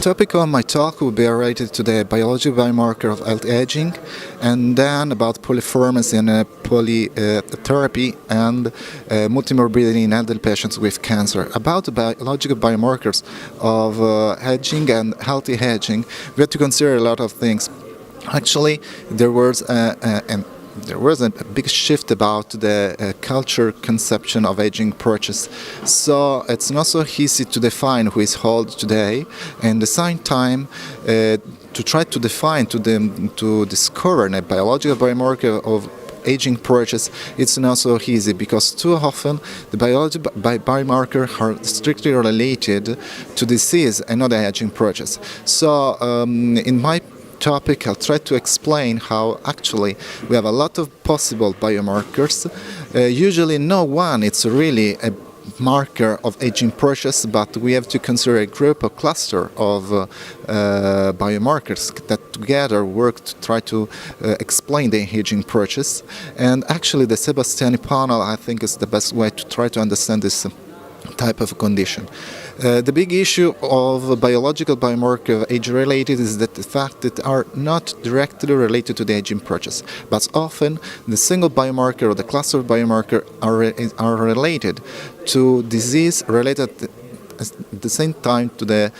topic of my talk will be related to the biologic biomarker of healthy aging, and then about polypharmacy and polytherapy and multimorbidity in elderly patients with cancer. About the biological biomarkers of aging and healthy aging, we have to consider a lot of things. Actually, there was a big shift about the culture conception of aging process. So it's not so easy to define who is old today, and at the same time to try to define, to discover a biological biomarker of aging process, it's not so easy, because too often the biological biomarkers are strictly related to disease and not the aging process. So in my topic, I'll try to explain how actually we have a lot of possible biomarkers. Usually no one it's really a marker of aging process, but we have to consider a group or cluster of biomarkers that together work to try to explain the aging process. And actually the Sebastiani panel, I think, is the best way to try to understand this type of condition. The big issue of biological biomarker age-related is that the fact that are not directly related to the aging process, but often the single biomarker or the cluster of biomarker are related to disease related at the same time to the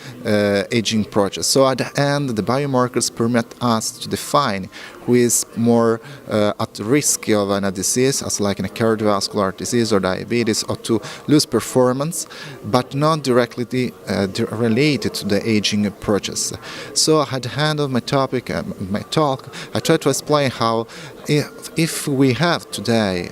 aging process. So at the end, the biomarkers permit us to define who is more at risk of a disease, as like in a cardiovascular disease or diabetes, or to lose performance, but not directly related to the aging process. So at the end of my topic, my talk, I try to explain how if we have today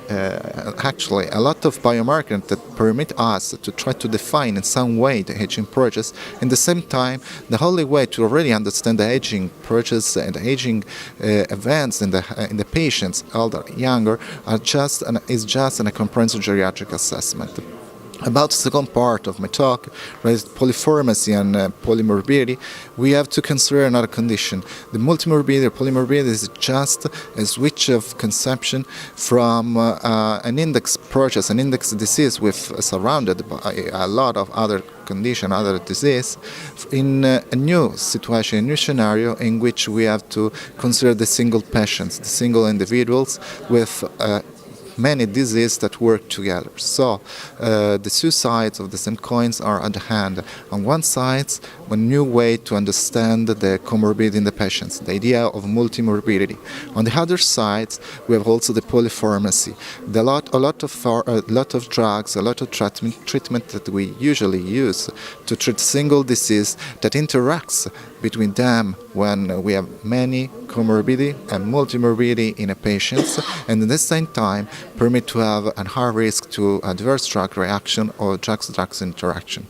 actually a lot of biomarkers that permit us to try to define in some way the aging process, in the same time the only way to really understand the aging process and the aging events in the patients, older, younger, is just a comprehensive geriatric assessment. About the second part of my talk, polypharmacy and polymorbidity, we have to consider another condition. The multimorbidity or polymorbidity is just a switch of conception from an index process, an index disease surrounded by a lot of other condition, other disease, in a new situation, a new scenario in which we have to consider the single patients, the single individuals with many diseases that work together. So the two sides of the same coins are at hand. On one side, a new way to understand the comorbidity in the patients, the idea of multimorbidity. On the other side, we have also the polypharmacy, a lot of drugs, a lot of treatment that we usually use to treat single disease that interacts between them when we have many comorbidity and multimorbidity in a patient, and at the same time permit to have a high risk to adverse drug reaction or drug-drug interaction.